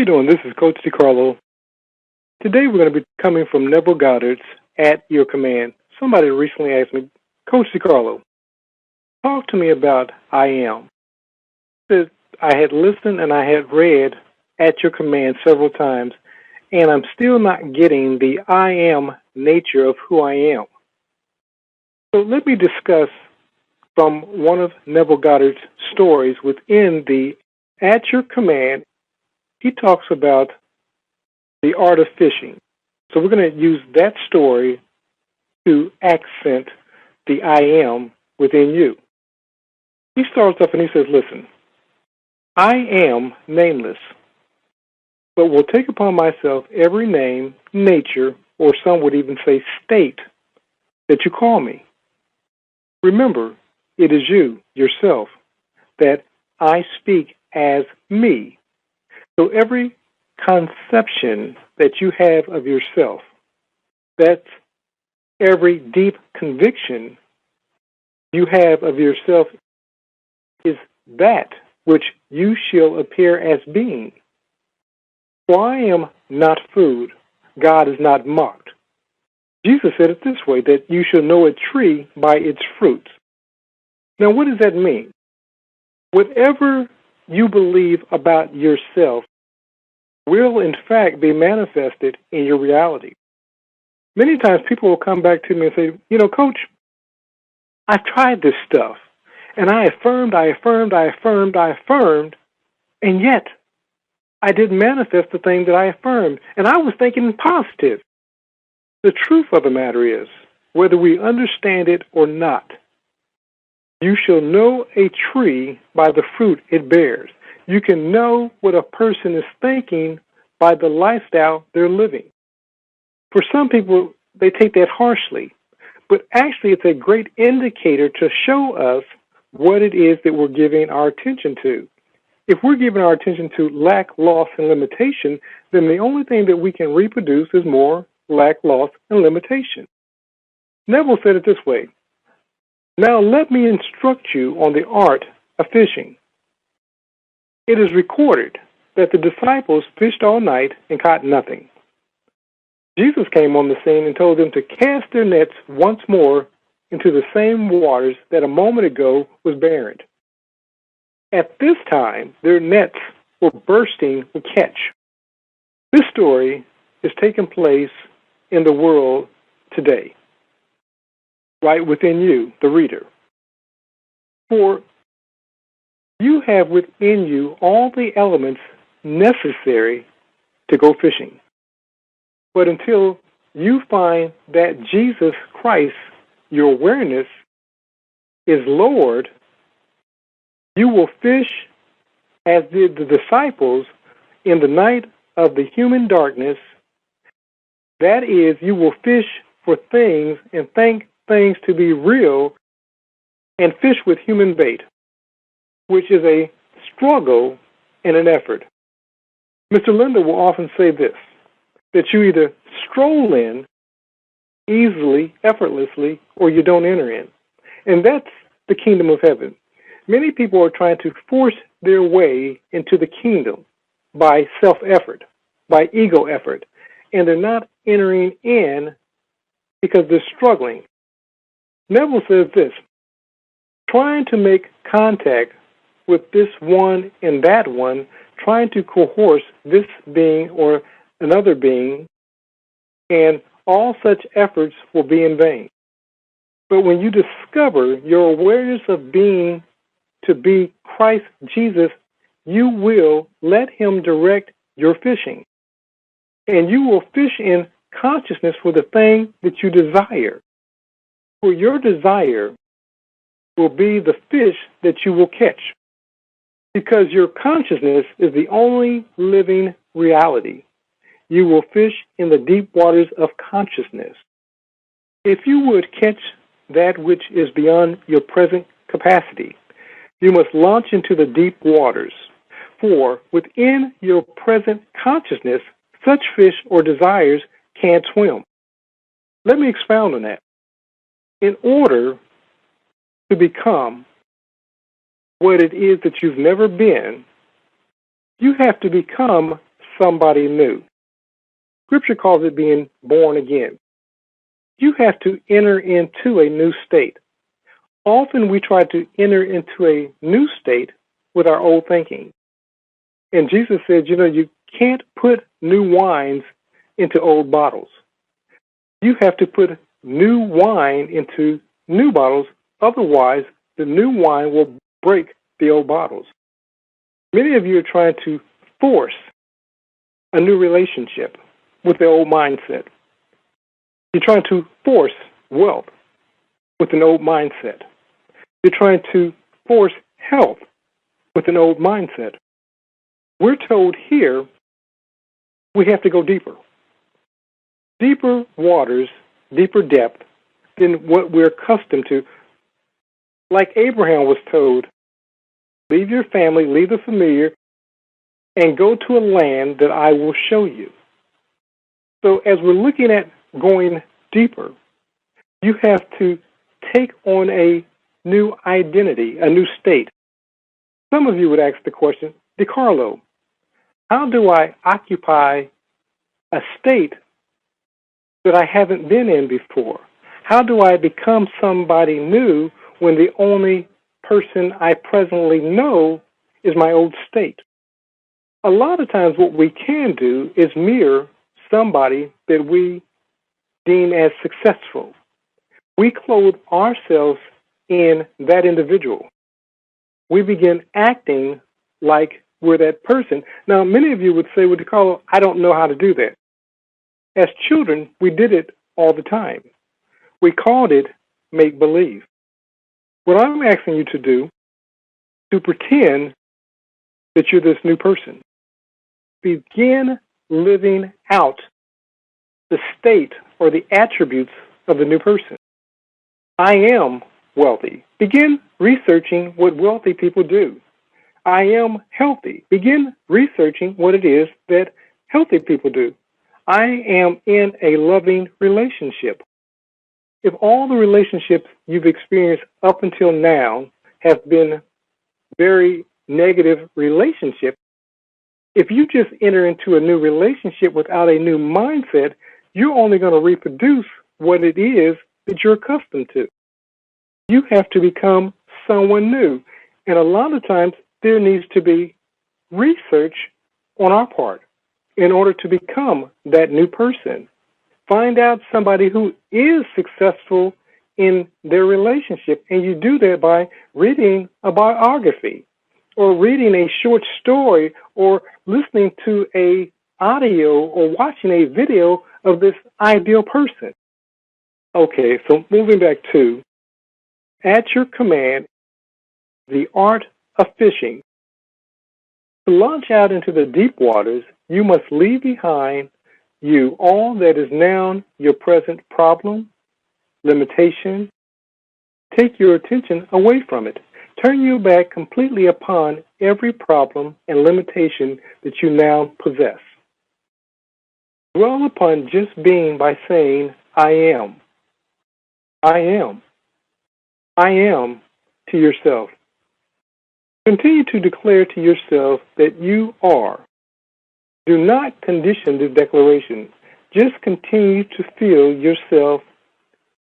you doing? This is Coach DeCarlo. Today we're going to be coming from Neville Goddard's At Your Command. Somebody recently asked me, Coach DeCarlo, talk to me about I am. I had listened and I had read At Your Command several times, and I'm still not getting the I am nature of who I am. So let me discuss from one of Neville Goddard's stories within the At Your Command. He talks about the art of fishing. So we're going to use that story to accent the I am within you. He starts off and he says, listen, I am nameless, but will take upon myself every name, nature, or some would even say state that you call me. Remember, it is you, yourself, that I speak as me. So every conception that you have of yourself, that's every deep conviction you have of yourself is that which you shall appear as being. For I am not food, God is not mocked. Jesus said it this way, that you shall know a tree by its fruits. Now what does that mean? Whatever you believe about yourself will in fact be manifested in your reality. Many times people will come back to me and say, Coach, I've tried this stuff, and I affirmed, and yet I didn't manifest the thing that I affirmed, and I was thinking positive. The truth of the matter is, whether we understand it or not, you shall know a tree by the fruit it bears. You can know what a person is thinking by the lifestyle they're living. For some people, they take that harshly, but actually it's a great indicator to show us what it is that we're giving our attention to. If we're giving our attention to lack, loss, and limitation, then the only thing that we can reproduce is more lack, loss, and limitation. Neville said it this way, now let me instruct you on the art of fishing. It is recorded that the disciples fished all night and caught nothing. Jesus came on the scene and told them to cast their nets once more into the same waters that a moment ago was barren. At this time, their nets were bursting with catch. This story is taking place in the world today, right within you, the reader. For you have within you all the elements necessary to go fishing. But until you find that Jesus Christ, your awareness, is Lord, you will fish as did the disciples in the night of the human darkness. That is, you will fish for things and think things to be real and fish with human bait, which is a struggle and an effort. Mr. Lindell will often say this, that you either stroll in easily, effortlessly, or you don't enter in. And that's the kingdom of heaven. Many people are trying to force their way into the kingdom by self-effort, by ego effort, and they're not entering in because they're struggling. Neville says this, trying to make contact with this one and that one, trying to coerce this being or another being, and all such efforts will be in vain. But when you discover your awareness of being to be Christ Jesus, you will let him direct your fishing. And you will fish in consciousness for the thing that you desire. For your desire will be the fish that you will catch. Because your consciousness is the only living reality. You will fish in the deep waters of consciousness. If you would catch that which is beyond your present capacity, you must launch into the deep waters. For within your present consciousness, such fish or desires can't swim. Let me expound on that. In order to become what it is that you've never been, you have to become somebody new. Scripture calls it being born again. You have to enter into a new state. Often we try to enter into a new state with our old thinking. And Jesus said, you can't put new wines into old bottles. You have to put new wine into new bottles. Otherwise, the new wine will break the old bottles. Many of you are trying to force a new relationship with the old mindset. You're trying to force wealth with an old mindset. You're trying to force health with an old mindset. We're told here we have to go deeper. Deeper waters, deeper depth than what we're accustomed to. Like Abraham was told, leave your family, leave the familiar, and go to a land that I will show you. So as we're looking at going deeper, you have to take on a new identity, a new state. Some of you would ask the question, DeCarlo, how do I occupy a state that I haven't been in before? How do I become somebody new when the only person I presently know is my old state? A lot of times what we can do is mirror somebody that we deem as successful. We clothe ourselves in that individual. We begin acting like we're that person. Now, many of you would say, well, DeCarlo, I don't know how to do that. As children, we did it all the time. We called it make-believe. What I'm asking you to do, to pretend that you're this new person. Begin living out the state or the attributes of the new person. I am wealthy. Begin researching what wealthy people do. I am healthy. Begin researching what it is that healthy people do. I am in a loving relationship. If all the relationships you've experienced up until now have been very negative relationships, if you just enter into a new relationship without a new mindset, you're only going to reproduce what it is that you're accustomed to. You have to become someone new. And a lot of times there needs to be research on our part in order to become that new person. Find out somebody who is successful in their relationship, and you do that by reading a biography or reading a short story or listening to a audio or watching a video of this ideal person. Okay, so moving back to, at your command, the art of fishing. To launch out into the deep waters, you must leave behind you all that is now your present problem, limitation. Take your attention away from it. Turn your back completely upon every problem and limitation that you now possess. Dwell upon just being by saying, I am. I am. I am to yourself. Continue to declare to yourself that you are. Do not condition this declaration. Just continue to feel yourself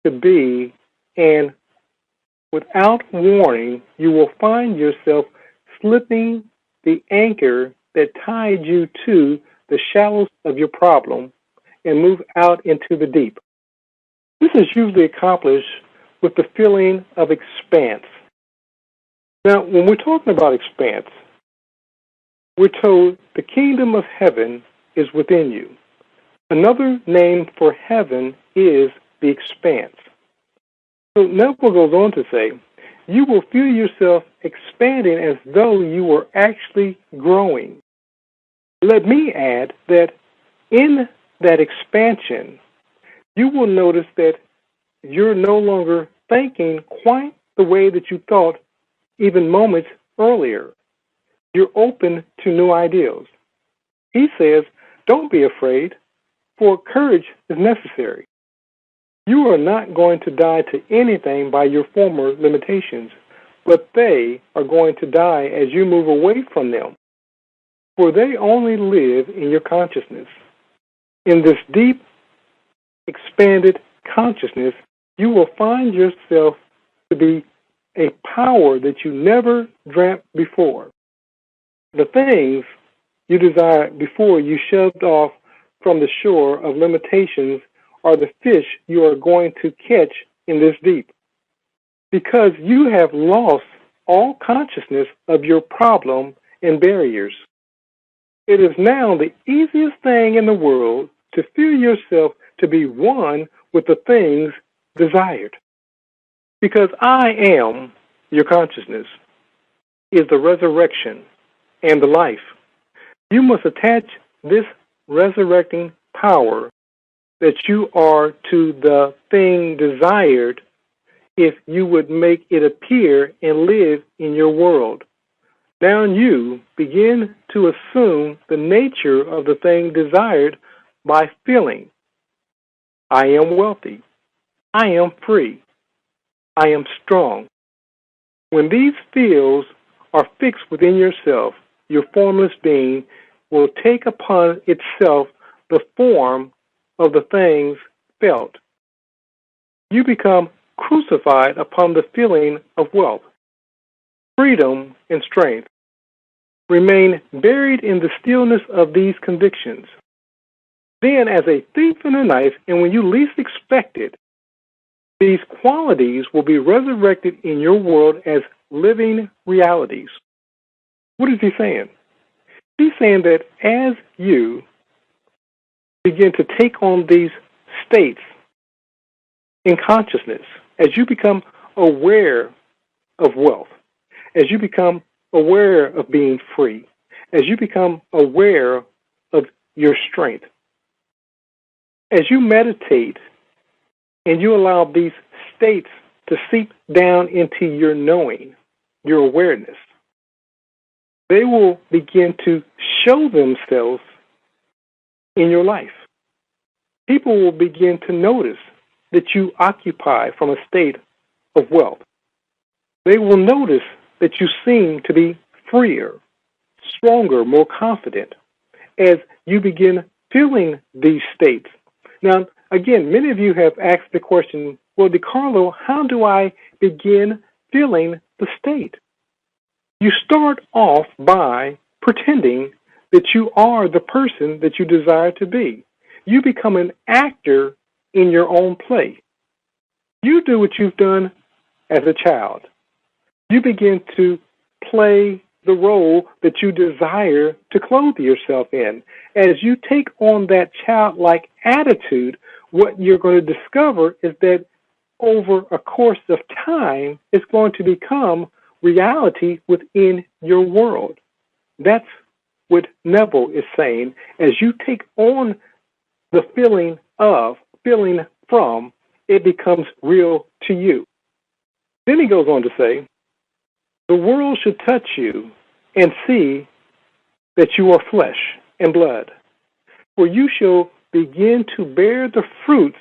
to be, and without warning, you will find yourself slipping the anchor that tied you to the shallows of your problem and move out into the deep. This is usually accomplished with the feeling of expanse. Now, when we're talking about expanse, we're told the kingdom of heaven is within you. Another name for heaven is the expanse. So Neville goes on to say, you will feel yourself expanding as though you were actually growing. Let me add that in that expansion, you will notice that you're no longer thinking quite the way that you thought even moments earlier. You're open to new ideas. He says, don't be afraid, for courage is necessary. You are not going to die to anything by your former limitations, but they are going to die as you move away from them. for they only live in your consciousness. In this deep, expanded consciousness, you will find yourself to be a power that you never dreamt before. The things you desired before you shoved off from the shore of limitations are the fish you are going to catch in this deep. Because you have lost all consciousness of your problem and barriers. It is now the easiest thing in the world to feel yourself to be one with the things desired. Because I am your consciousness is the resurrection and the life. You must attach this resurrecting power that you are to the thing desired if you would make it appear and live in your world. Now you begin to assume the nature of the thing desired by feeling. I am wealthy. I am free. I am strong. When these feels are fixed within yourself, your formless being will take upon itself the form of the things felt. You become crucified upon the feeling of wealth, freedom, and strength. Remain buried in the stillness of these convictions. Then, as a thief in the night, and when you least expect it, these qualities will be resurrected in your world as living realities. What is he saying? He's saying that as you begin to take on these states in consciousness, as you become aware of wealth, as you become aware of being free, as you become aware of your strength, as you meditate and you allow these states to seep down into your knowing, your awareness, they will begin to show themselves in your life. People will begin to notice that you occupy from a state of wealth. They will notice that you seem to be freer, stronger, more confident as you begin feeling these states. Now, again, many of you have asked the question, well, DeCarlo, how do I begin feeling the state? You start off by pretending that you are the person that you desire to be. You become an actor in your own play. You do what you've done as a child. You begin to play the role that you desire to clothe yourself in. As you take on that childlike attitude, what you're going to discover is that over a course of time, it's going to become reality within your world. That's what Neville is saying. As you take on the feeling of, feeling from, it becomes real to you. Then he goes on to say, the world should touch you and see that you are flesh and blood, for you shall begin to bear the fruits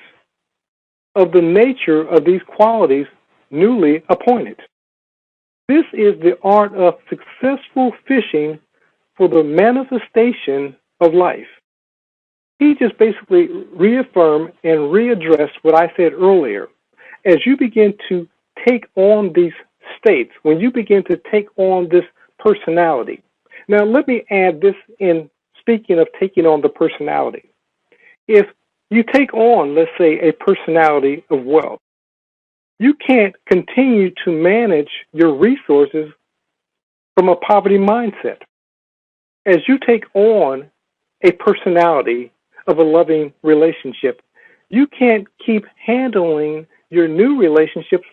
of the nature of these qualities newly appointed. This is the art of successful fishing for the manifestation of life. He just basically reaffirmed and readdressed what I said earlier. As you begin to take on these states, when you begin to take on this personality. Now, let me add this in speaking of taking on the personality. If you take on, let's say, a personality of wealth, you can't continue to manage your resources from a poverty mindset. As you take on a personality of a loving relationship, you can't keep handling your new relationships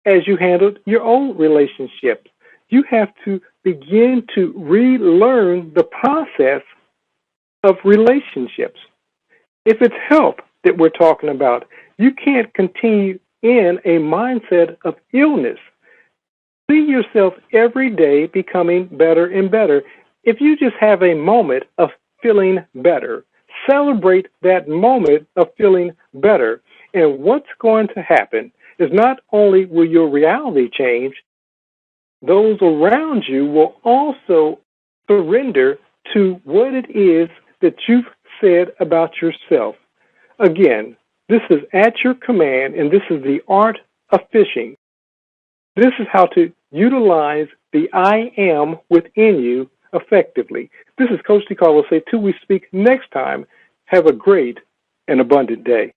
as you handled your old relationships. You have to begin to relearn the process of relationships. If it's health that we're talking about, you can't continue in a mindset of illness. See yourself every day becoming better and better. If you just have a moment of feeling better, celebrate that moment of feeling better. And what's going to happen is not only will your reality change, those around you will also surrender to what it is that you've said about yourself. Again, this is at your command, and this is the art of fishing. This is how to utilize the I am within you effectively. This is Coach DeCarlo. Say till we speak next time, have a great and abundant day.